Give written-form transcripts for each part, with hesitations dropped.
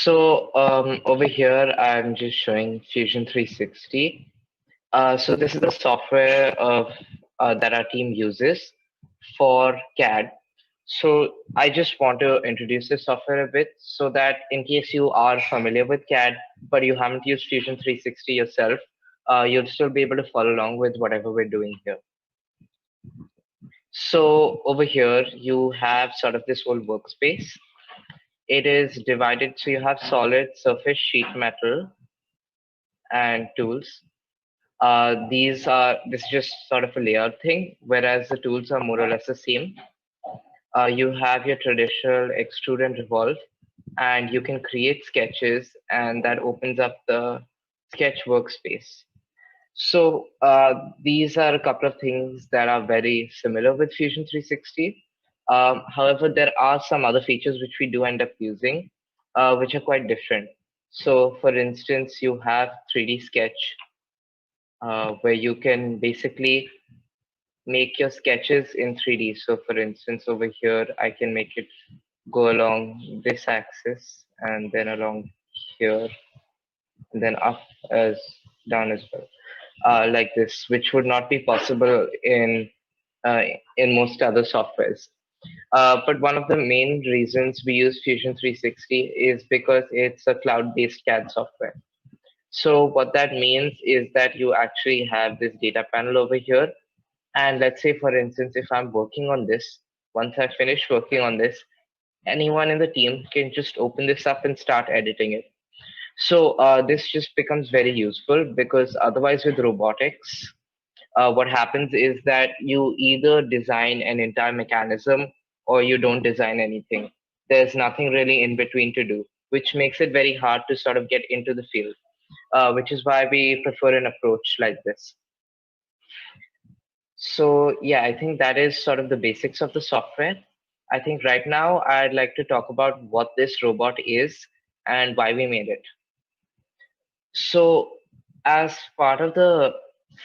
Over here, I'm just showing Fusion 360. So this is the software that our team uses for CAD. So I just want to introduce this software a bit so that in case you are familiar with CAD, but you haven't used Fusion 360 yourself, you'll still be able to follow along with whatever we're doing here. So over here, you have sort of this whole workspace. It is divided, so you have solid, surface, sheet metal, and tools. This is just sort of a layout thing, whereas the tools are more or less the same. You have your traditional extrude and revolve, and you can create sketches, and that opens up the sketch workspace. So these are a couple of things that are very similar with Fusion 360. However, there are some other features which we do end up using, which are quite different. So for instance, you have 3D sketch, where you can basically make your sketches in 3D. So for instance, over here, I can make it go along this axis and then along here, and then up as down as well, like this, which would not be possible in most other softwares. But one of the main reasons we use Fusion 360 is because it's a cloud-based CAD software. So what that means is that you actually have this data panel over here. And let's say, for instance, if I'm working on this, once I finish working on this, anyone in the team can just open this up and start editing it. So this just becomes very useful because otherwise with robotics, what happens is that you either design an entire mechanism or you don't design anything. There's nothing really in between to do, which makes it very hard to sort of get into the field, which is why we prefer an approach like this. So yeah, I think that is sort of the basics of the software. I think right now I'd like to talk about what this robot is and why we made it. So as part of the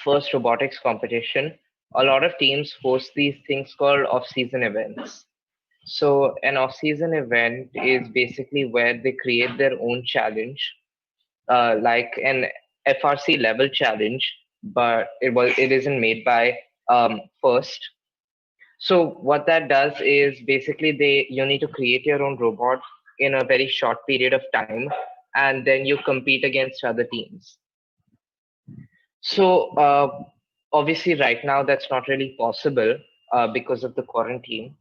first robotics competition, a lot of teams host these things called off-season events. So an off-season event is basically where they create their own challenge, like an FRC level challenge, but it isn't made by first. So what that does is basically you need to create your own robot in a very short period of time, and then you compete against other teams. So obviously right now that's not really possible because of the quarantine.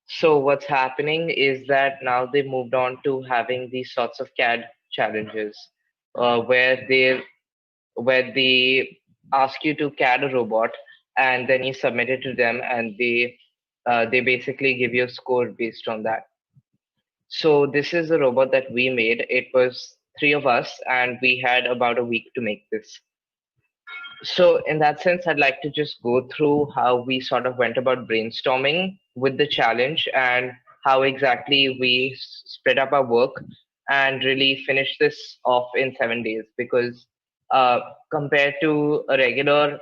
So what's happening is that now they've moved on to having these sorts of CAD challenges, where they ask you to CAD a robot, and then you submit it to them, and they basically give you a score based on that. So this is a robot that we made. It was 3 of us, and we had about a week to make this. So in that sense, I'd like to just go through how we sort of went about brainstorming with the challenge and how exactly we spread up our work and really finish this off in 7 days. Because compared to a regular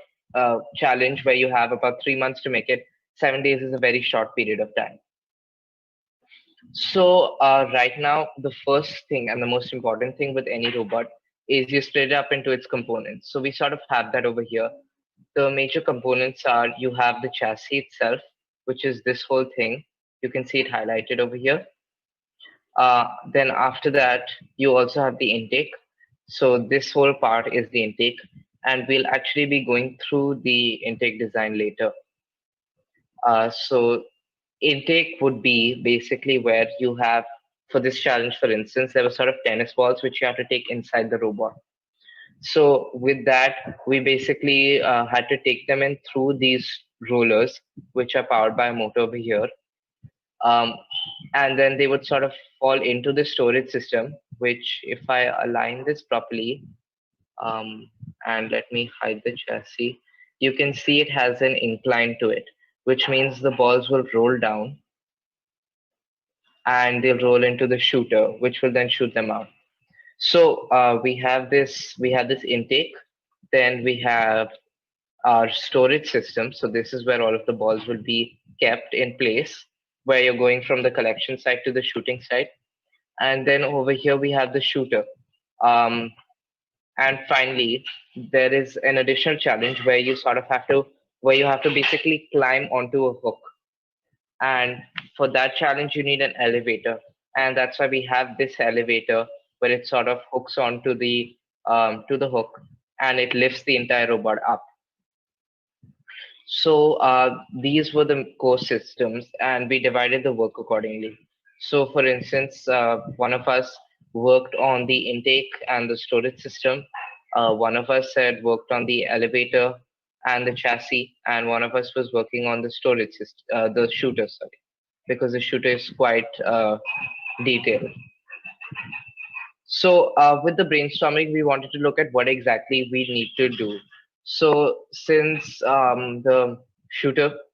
challenge where you have about 3 months to make it, 7 days is a very short period of time. So right now, the first thing and the most important thing with any robot is you split it up into its components. So we sort of have that over here. The major components are you have the chassis itself, which is this whole thing. You can see it highlighted over here. Then after that, you also have the intake. So this whole part is the intake, and we'll actually be going through the intake design later. So intake would be basically where you have, for this challenge, for instance, there were sort of tennis balls which you have to take inside the robot. So with that, we basically had to take them in through these rollers, which are powered by a motor over here. And then they would sort of fall into the storage system, which if I align this properly, and let me hide the chassis, you can see it has an incline to it, which means the balls will roll down and they'll roll into the shooter, which will then shoot them out. So we have this intake, then we have our storage system. So this is where all of the balls will be kept in place, where you're going from the collection site to the shooting site. And then over here we have the shooter. Um, and finally, there is an additional challenge where you have to basically climb onto a hook. And for that challenge, you need an elevator. And that's why we have this elevator where it sort of hooks onto to the hook, and it lifts the entire robot up. So these were the core systems, and we divided the work accordingly. So, for instance, one of us worked on the intake and the storage system. One of us had worked on the elevator and the chassis, and one of us was working on the storage system, the shooter, sorry, because the shooter is quite detailed. So, with the brainstorming, we wanted to look at what exactly we need to do. So, since the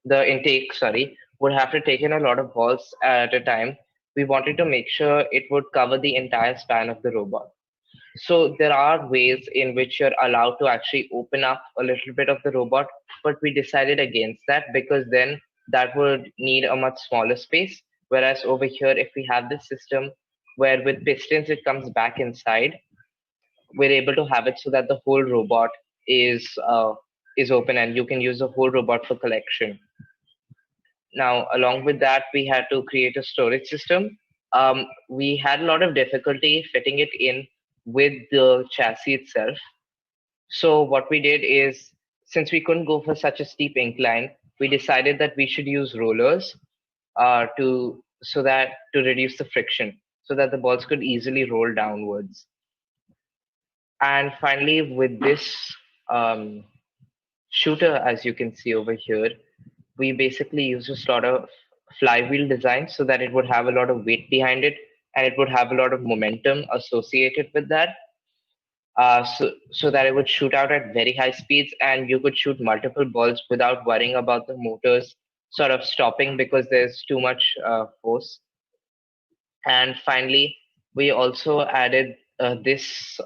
intake, sorry, would have to take in a lot of balls at a time, we wanted to make sure it would cover the entire span of the robot. So, there are ways in which you're allowed to actually open up a little bit of the robot, but we decided against that because then that would need a much smaller space. Whereas over here, if we have this system where with pistons it comes back inside, we're able to have it so that the whole robot is open and you can use the whole robot for collection. Now, along with that, we had to create a storage system. We had a lot of difficulty fitting it in with the chassis itself. So what we did is, since we couldn't go for such a steep incline, we decided that we should use rollers to reduce the friction, so that the balls could easily roll downwards. And finally, with this um, shooter, as you can see over here, we basically use a sort of flywheel design so that it would have a lot of weight behind it and it would have a lot of momentum associated with that. So that it would shoot out at very high speeds and you could shoot multiple balls without worrying about the motors sort of stopping because there's too much force. And finally, we also added this,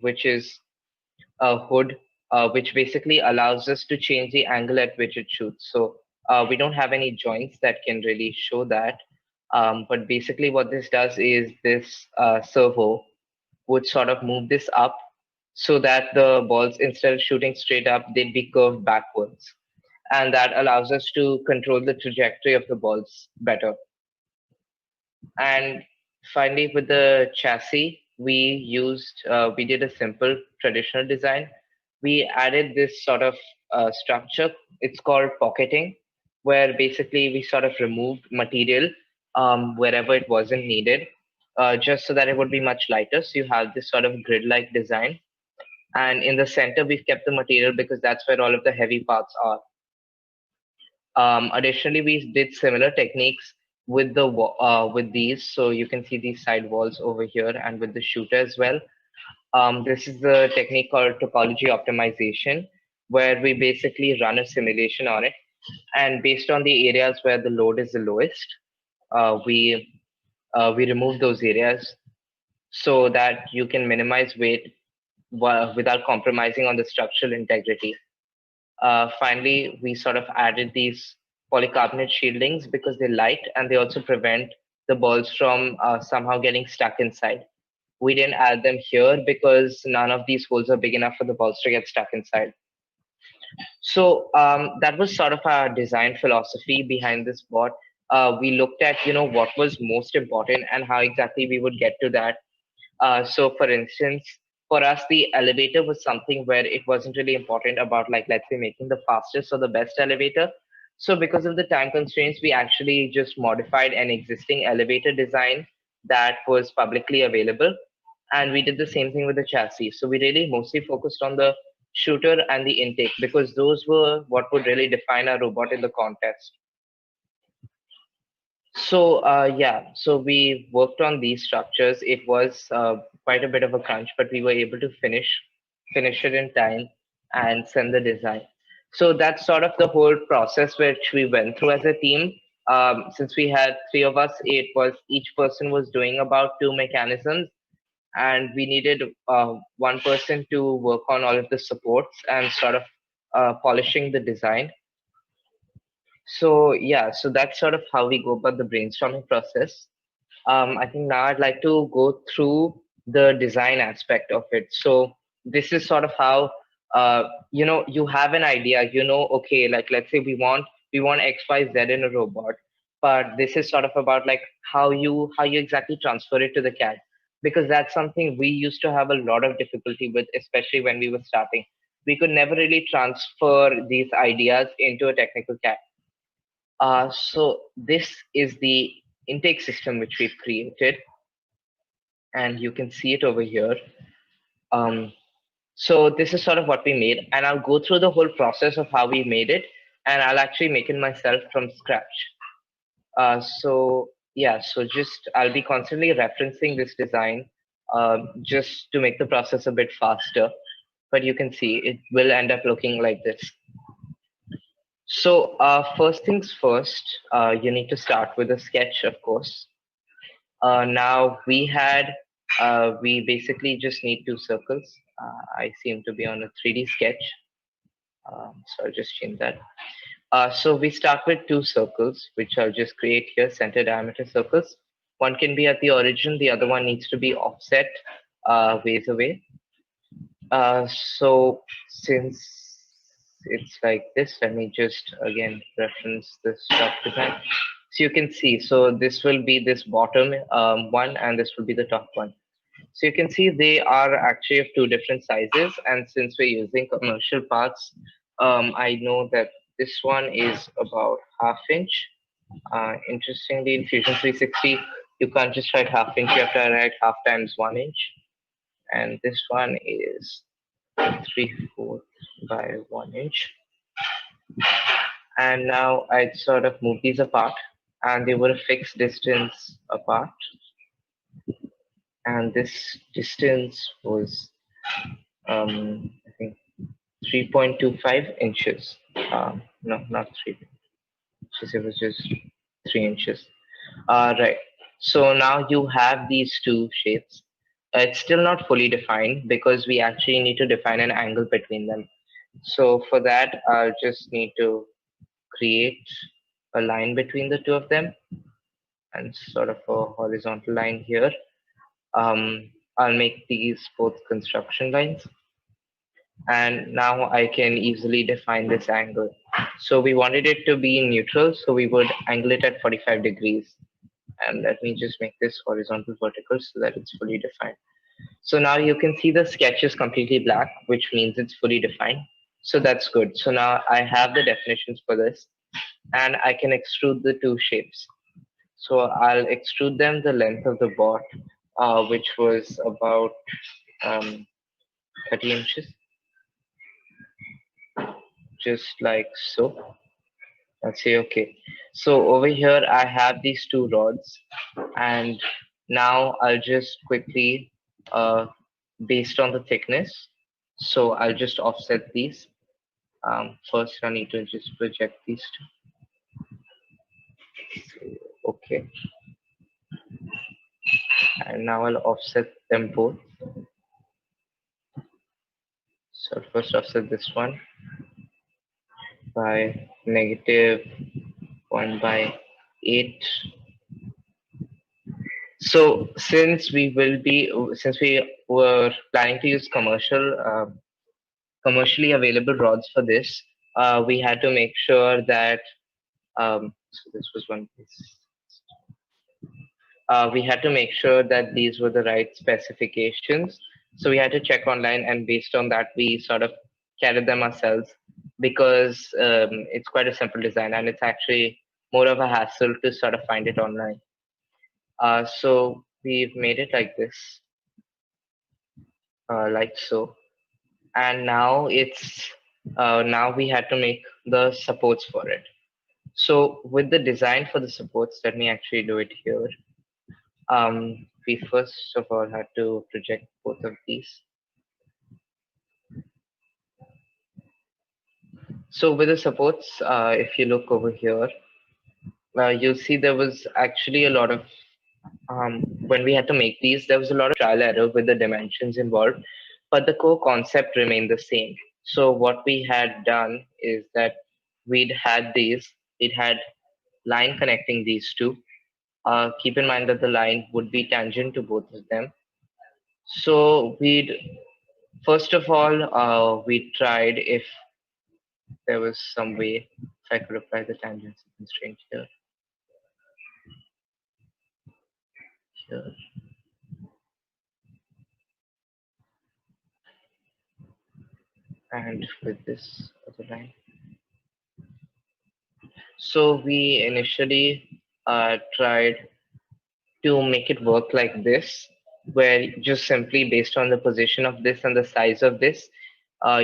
which is a hood, which basically allows us to change the angle at which it shoots. So we don't have any joints that can really show that. But basically, what this does is this servo would sort of move this up so that the balls, instead of shooting straight up, they'd be curved backwards. And that allows us to control the trajectory of the balls better. And finally, with the chassis, we did a simple traditional design. We added this sort of structure. It's called pocketing, where basically we sort of removed material wherever it wasn't needed, just so that it would be much lighter. So you have this sort of grid-like design. And in the center, we've kept the material because that's where all of the heavy parts are. Additionally, we did similar techniques with with these. So you can see these side walls over here and with the shooter as well. This is the technique called topology optimization, where we basically run a simulation on it. And based on the areas where the load is the lowest, we remove those areas so that you can minimize weight without compromising on the structural integrity. Finally, we sort of added these polycarbonate shieldings because they're light and they also prevent the balls from somehow getting stuck inside. We didn't add them here because none of these holes are big enough for the balls to get stuck inside. So that was sort of our design philosophy behind this bot. We looked at, what was most important and how exactly we would get to that. So for instance, for us, the elevator was something where it wasn't really important about, like, let's say making the fastest or the best elevator. So because of the time constraints, we actually just modified an existing elevator design that was publicly available. And we did the same thing with the chassis. So we really mostly focused on the shooter and the intake because those were what would really define our robot in the contest. So yeah, so we worked on these structures. It was quite a bit of a crunch, but we were able to finish it in time and send the design. So that's sort of the whole process which we went through as a team. Since we had three of us, it was each person was doing about two mechanisms, and we needed one person to work on all of the supports and sort of polishing the design. So yeah, so that's sort of how we go about the brainstorming process. I think now I'd like to go through the design aspect of it. So this is sort of how you have an idea. Okay, like let's say we want X, Y, Z in a robot, but this is sort of about like how you exactly transfer it to the CAD, because that's something we used to have a lot of difficulty with, especially when we were starting. We could never really transfer these ideas into a technical CAD. So this is the intake system which we've created, and you can see it over here. Um, so this is sort of what we made, and I'll go through the whole process of how we made it, and I'll actually make it myself from scratch. So yeah, so just I'll be constantly referencing this design just to make the process a bit faster, but you can see it will end up looking like this. So first things first, you need to start with a sketch, of course. Now we basically just need two circles. I seem to be on a 3D sketch, so I'll just change that. So we start with two circles, which I'll just create here, center diameter circles. One can be at the origin, the other one needs to be offset ways away. So since it's like this, let me just again reference this top design. So you can see, so this will be this bottom one, and this will be the top one. So you can see they are actually of two different sizes, and since we're using commercial parts, I know that this one is about ½ inch. Interestingly, in Fusion 360, you can't just write ½ inch, you have to write half times 1 inch. And this one is 3/4 by 1 inch. And now I'd sort of move these apart, and they were a fixed distance apart. And this distance was, I think, 3.25 inches. No, not 3 inches, it was just 3 inches. Right. So now you have these two shapes. It's still not fully defined because we actually need to define an angle between them. So for that, I'll just need to create a line between the two of them and sort of a horizontal line here. I'll make these both construction lines. And now I can easily define this angle. So we wanted it to be neutral, so we would angle it at 45 degrees. And let me just make this horizontal vertical so that it's fully defined. So now you can see the sketch is completely black, which means it's fully defined. So that's good. So now I have the definitions for this, and I can extrude the two shapes. So I'll extrude them the length of the bot, which was about 30 inches, just like so. Let's say okay. So over here I have these two rods, and now I'll just quickly, based on the thickness, so I'll just offset these. First I need to just project these two. Okay. And now I'll offset them both. So I'll first offset this one by -1/8. So since we were planning to use commercially available rods for this, we had to make sure that so this was one piece. We had to make sure that these were the right specifications. So we had to check online, and based on that, we sort of carried them ourselves because it's quite a simple design, and it's actually more of a hassle to sort of find it online. So we've made it like this, like so. And now now we had to make the supports for it. So with the design for the supports, let me actually do it here. We first of all had to project both of these. So with the supports, if you look over here, you'll see there was actually a lot of, when we had to make these, there was a lot of trial error with the dimensions involved, but the core concept remained the same. So what we had done is that we'd had line connecting these two. keep in mind that the line would be tangent to both of them. So we'd first of all, we tried if there was some way if I could apply the tangency constraint here, here, and with this other line. So we initially tried to make it work like this, where just simply based on the position of this and the size of this,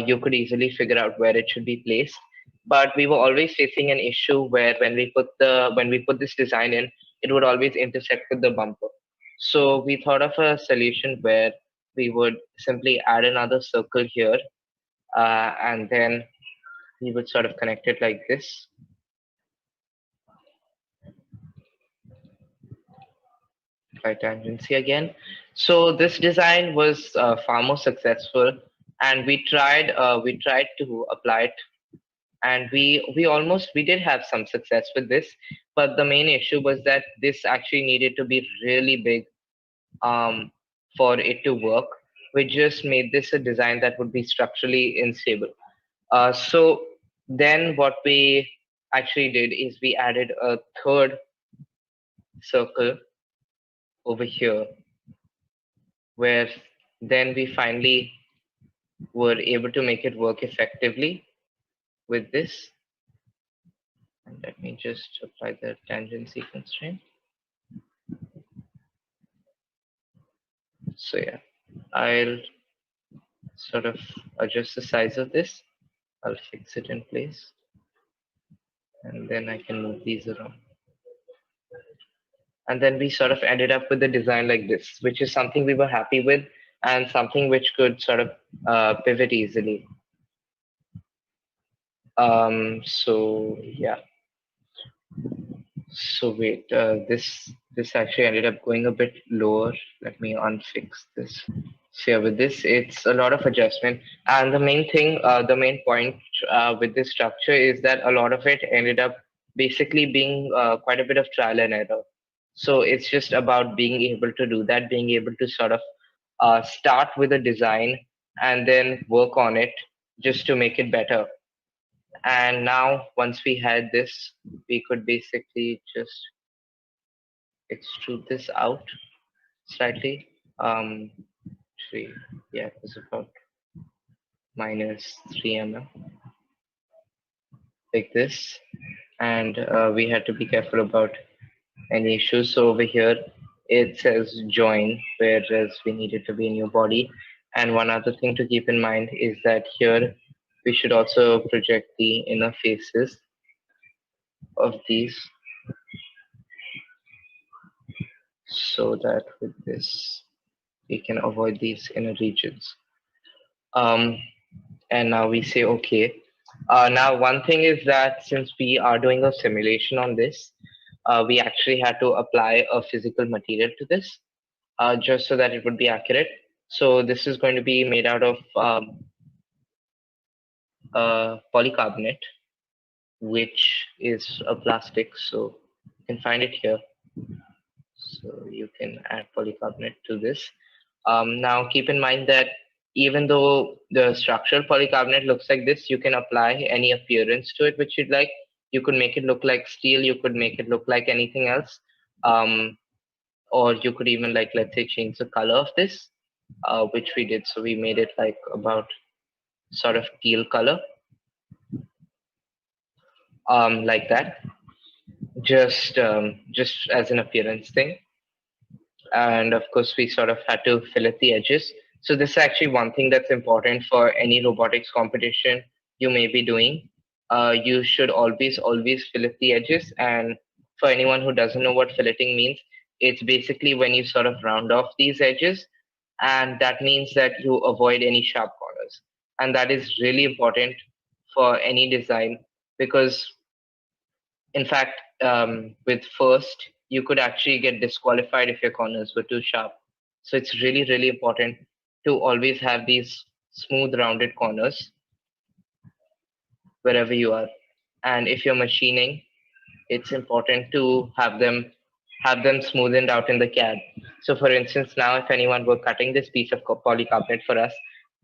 you could easily figure out where it should be placed. But we were always facing an issue where when we put this design in, it would always intersect with the bumper. So we thought of a solution where we would simply add another circle here, and then we would sort of connect it like this. By tangency again. So this design was far more successful, and we tried to apply it, and we did have some success with this. But the main issue was that this actually needed to be really big um, for it to work, which just made this a design that would be structurally unstable. So then what we actually did is we added a third circle over here, where then we finally were able to make it work effectively with this. And let me just apply the tangency constraint. So yeah, I'll sort of adjust the size of this. I'll fix it in place. And then I can move these around. And then we sort of ended up with a design like this, which is something we were happy with and something which could sort of pivot easily. So yeah. So wait, this actually ended up going a bit lower. Let me unfix this. So yeah, with this, it's a lot of adjustment. And the main point with this structure is that a lot of it ended up basically being quite a bit of trial and error. So it's just about being able to do that, being able to sort of start with a design and then work on it just to make it better. And now once we had this, we could basically just extrude this out slightly. Three, yeah, it was about -3 mm, like this. And we had to be careful about any issues. So over here, it says join, whereas we need it to be in your body. And one other thing to keep in mind is that here we should also project the inner faces of these, so that with this we can avoid these inner regions. Um, and now we say okay. Now one thing is that since we are doing a simulation on this, we actually had to apply a physical material to this, just so that it would be accurate. So this is going to be made out of polycarbonate, which is a plastic. So you can find it here. So you can add polycarbonate to this. Now keep in mind that even though the structural polycarbonate looks like this, you can apply any appearance to it which you'd like. You could make it look like steel, you could make it look like anything else. Or you could even, like, let's say, change the color of this, which we did. So we made it like about sort of teal color, like that, just as an appearance thing. And of course we sort of had to fillet the edges. So this is actually one thing that's important for any robotics competition you may be doing. You should always fillet the edges. And for anyone who doesn't know what filleting means, it's basically when you sort of round off these edges, and that means that you avoid any sharp corners. And that is really important for any design, because in fact, with first, you could actually get disqualified if your corners were too sharp. So it's really, really important to always have these smooth, rounded corners wherever you are. And if you're machining, it's important to have them have them smoothened out in the CAD. So for instance, now if anyone were cutting this piece of polycarbonate for us,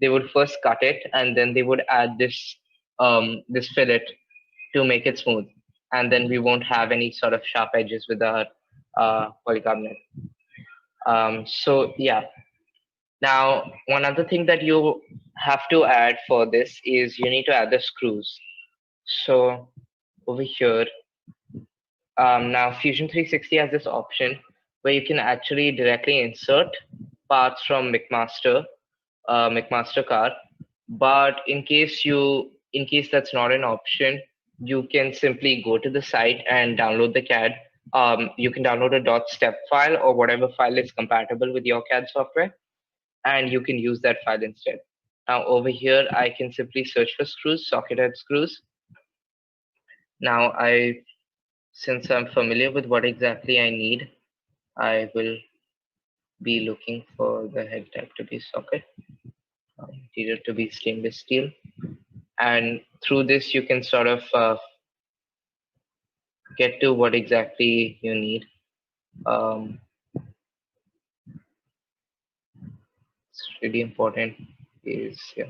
they would first cut it and then they would add this fillet to make it smooth. And then we won't have any sort of sharp edges with our polycarbonate. So yeah. Now, one other thing that you have to add for this is you need to add the screws. So over here, now Fusion 360 has this option where you can actually directly insert parts from McMaster car. But in case that's not an option, you can simply go to the site and download the CAD. You can download a .step file or whatever file is compatible with your CAD software, and you can use that file instead. Now over here, I can simply search for screws, socket head screws. Now since I'm familiar with what exactly I need, I will be looking for the head type to be socket, material to be stainless steel. And through this, you can sort of get to what exactly you need. It's really important is here.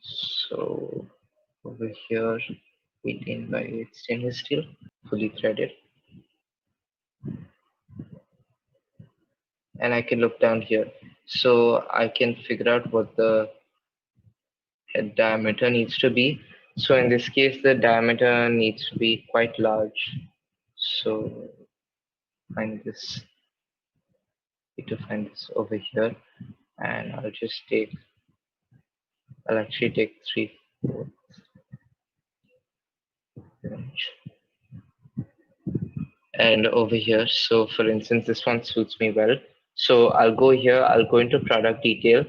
So over here, 18 by 8 stainless steel, fully threaded. And I can look down here. So I can figure out what the head diameter needs to be. So in this case, the diameter needs to be quite large. So find this, need to find this over here. And I'll actually take 3/4 inch. And over here, so for instance, this one suits me well. So I'll go here, I'll go into product detail,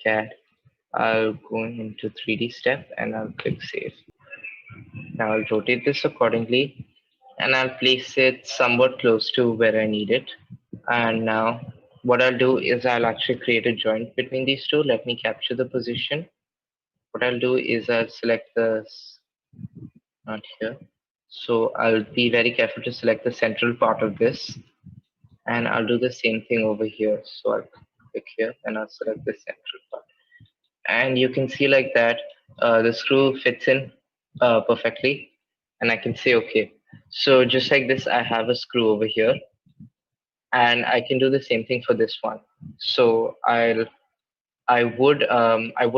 CAD. I'll go into 3D step and I'll click save. Now I'll rotate this accordingly and I'll place it somewhat close to where I need it. And now what I'll do is I'll actually create a joint between these two. Let me capture the position. What I'll do is I'll select not here. So I'll be very careful to select the central part of this. And I'll do the same thing over here. So I'll click here and I'll select the central part. And you can see like that, the screw fits in perfectly. And I can say, okay. So just like this, I have a screw over here. And I can do the same thing for this one. So I would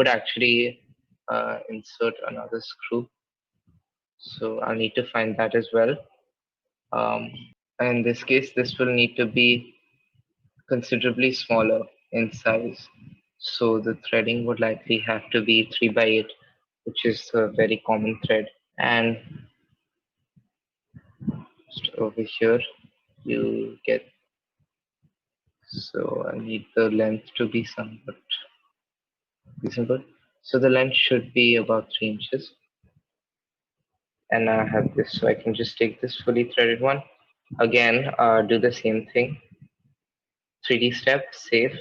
actually insert another screw. So I'll need to find that as well. In this case, this will need to be considerably smaller in size. So the threading would likely have to be 3 by 8, which is a very common thread. And just over here, you get, so I need the length to be somewhat reasonable. So the length should be about 3 inches. And I have this, so I can just take this fully threaded one. Again, do the same thing. 3D step, save.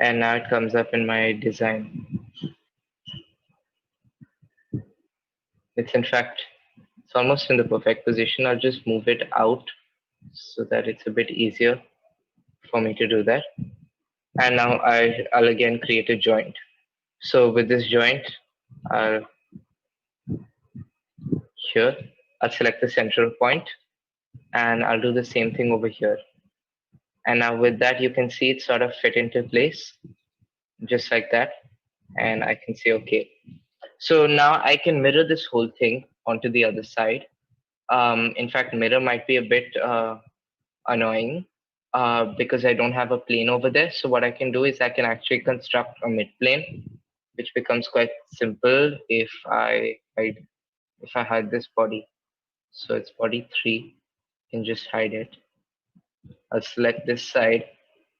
And now it comes up in my design. It's almost in the perfect position. I'll just move it out so that it's a bit easier for me to do that. And now I'll again create a joint. So with this joint, I'll select the central point and I'll do the same thing over here. And now with that, you can see it sort of fit into place just like that. And I can say, okay. So now I can mirror this whole thing onto the other side. In fact, mirror might be a bit annoying because I don't have a plane over there. So what I can do is I can actually construct a mid plane, which becomes quite simple if I hide this body. So it's body 3, I can just hide it. I'll select this side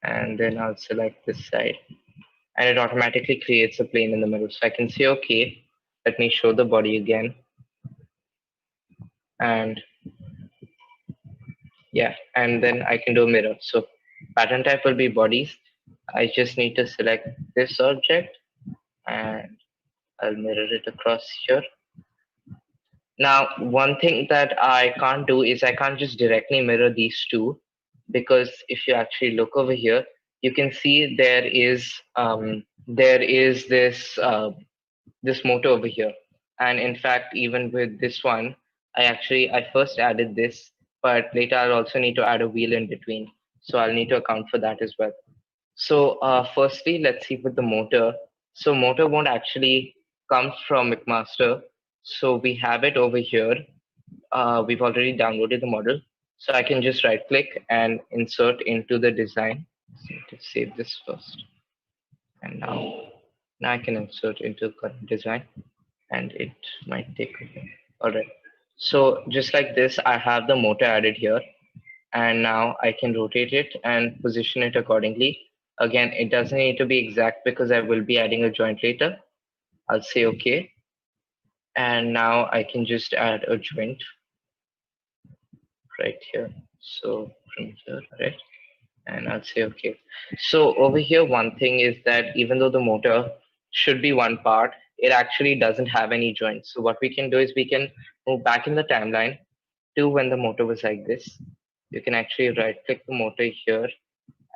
and then I'll select this side. And it automatically creates a plane in the middle. So I can say, okay, let me show the body again. And yeah, and then I can do a mirror. So pattern type will be bodies. I just need to select this object and I'll mirror it across here. Now, one thing that I can't do is I can't just directly mirror these two, because if you actually look over here, you can see there is this motor over here, and in fact, even with this one, I first added this, but later I'll also need to add a wheel in between, so I'll need to account for that as well. So firstly, let's see with the motor. So motor won't actually come from McMaster. So we have it over here. We've already downloaded the model. So I can just right click and insert into the design. So to save this first. And now I can insert into current design, and it might take a bit. All right. So just like this, I have the motor added here, and now I can rotate it and position it accordingly. Again, it doesn't need to be exact because I will be adding a joint later. I'll say OK. And now I can just add a joint right here. So from here, right? And I'll say OK. So over here, one thing is that even though the motor should be one part, it actually doesn't have any joints. So what we can do is we can move back in the timeline to when the motor was like this. You can actually right click the motor here,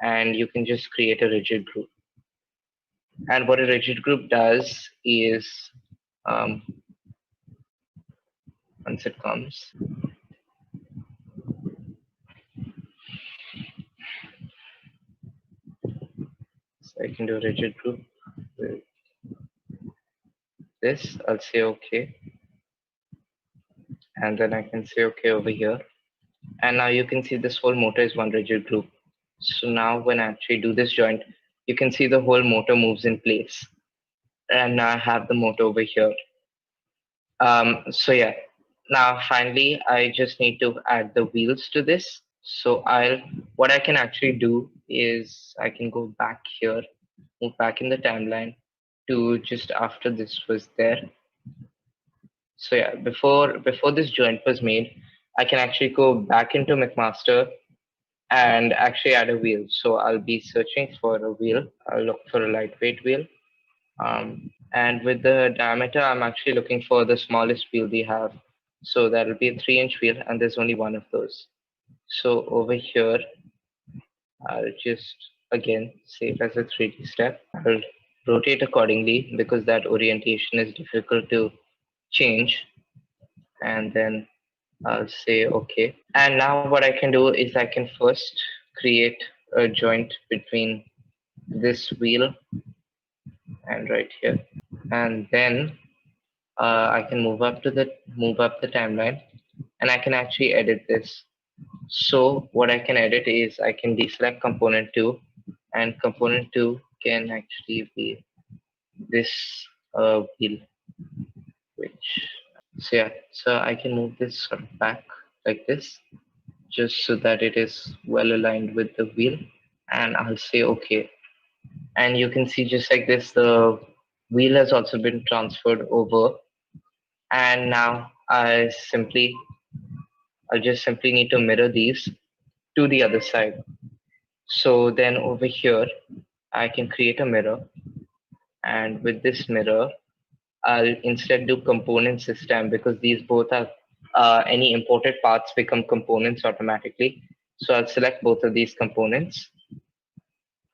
and you can just create a rigid group. And what a rigid group does is, once it comes, so I can do a rigid group with this. I'll say OK. And then I can say OK over here. And now you can see this whole motor is one rigid group. So now when I actually do this joint, you can see the whole motor moves in place. And now I have the motor over here. So yeah, now finally, I just need to add the wheels to this. So what I can actually do is I can go back here, move back in the timeline to just after this was there. So yeah, before this joint was made, I can actually go back into McMaster and actually add a wheel. So I'll be searching for a wheel. I'll look for a lightweight wheel. And with the diameter, I'm actually looking for the smallest wheel they have. So that'll be a 3-inch wheel, and there's only one of those. So over here, I'll just again save as a 3D step. I'll rotate accordingly because that orientation is difficult to change. And then I'll say OK. And now what I can do is I can first create a joint between this wheel and right here. And then I can move up the timeline, and I can actually edit this. So what I can edit is I can deselect component 2, and component 2 can actually be this wheel, so yeah, so I can move this sort of back like this, just so that it is well aligned with the wheel, and I'll say OK. And you can see just like this, the wheel has also been transferred over. And now I'll just simply need to mirror these to the other side. So then over here, I can create a mirror. And with this mirror, I'll instead do component system, because these both are any imported parts become components automatically. So I'll select both of these components,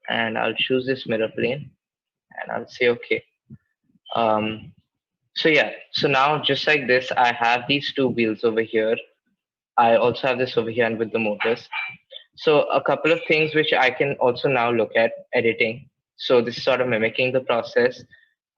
and I'll choose this mirror plane, and I'll say OK. So yeah, so now just like this, I have these two wheels over here. I also have this over here and with the motors. So a couple of things which I can also now look at editing. So this is sort of mimicking the process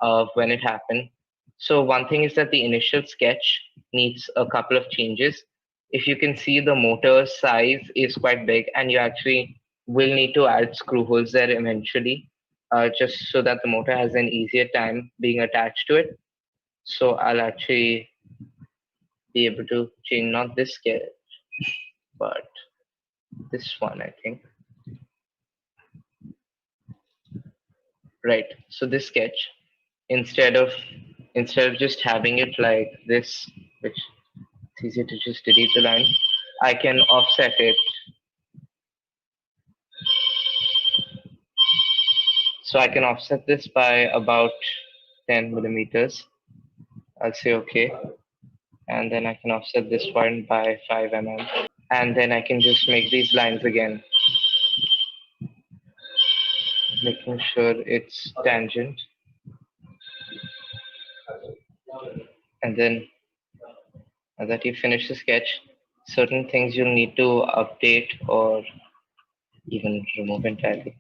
of when it happened. So one thing is that the initial sketch needs a couple of changes. If you can see, the motor size is quite big, and you actually will need to add screw holes there eventually, just so that the motor has an easier time being attached to it. So I'll actually be able to change not this sketch, but this one, I think. Right. So this sketch, instead of just having it like this, which it's easier to just delete the line, I can offset it. So I can offset this by about 10 millimeters. I'll say okay. And then I can offset this one by 5 mm. And then I can just make these lines again, making sure it's tangent. And then now that you finish the sketch, certain things you'll need to update or even remove entirely.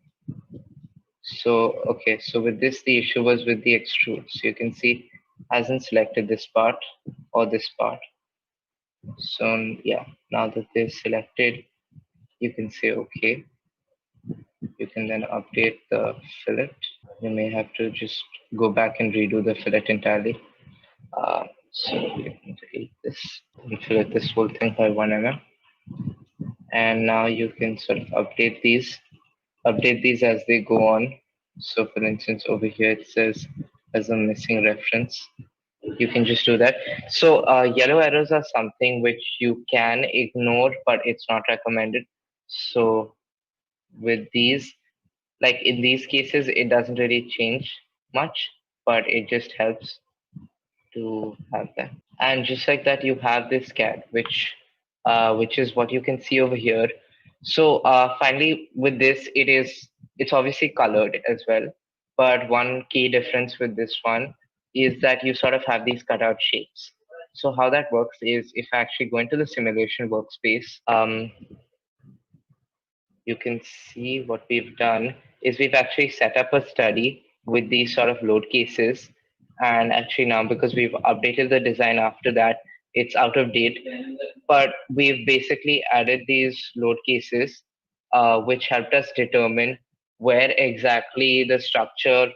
So, okay, so with this, the issue was with the extrude. So you can see hasn't selected this part or this part. So yeah, now that they've selected, you can say okay. You can then update the fillet. You may have to just go back and redo the fillet entirely. So you can delete this and fillet this whole thing by 1 mm. And now you can sort of update these as they go on. So for instance, over here it says as a missing reference. You can just do that. So yellow arrows are something which you can ignore, but it's not recommended. So with these, like in these cases, it doesn't really change much, but it just helps to have that. And just like that, you have this CAD, which is what you can see over here. So finally, with this, it's obviously colored as well. But one key difference with this one is that you sort of have these cutout shapes. So how that works is if I actually go into the simulation workspace, you can see what we've done is we've actually set up a study with these sort of load cases. And actually now, because we've updated the design after that, it's out of date. But we've basically added these load cases, which helped us determine where exactly the structure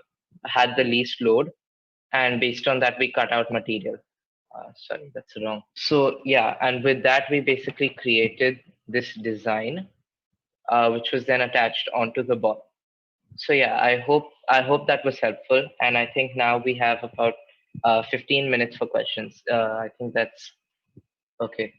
had the least load. And based on that, we cut out material. Sorry, that's wrong. So yeah, and with that, we basically created this design, which was then attached onto the ball. So yeah, I hope that was helpful, and I think now we have about 15 minutes for questions. I think that's okay.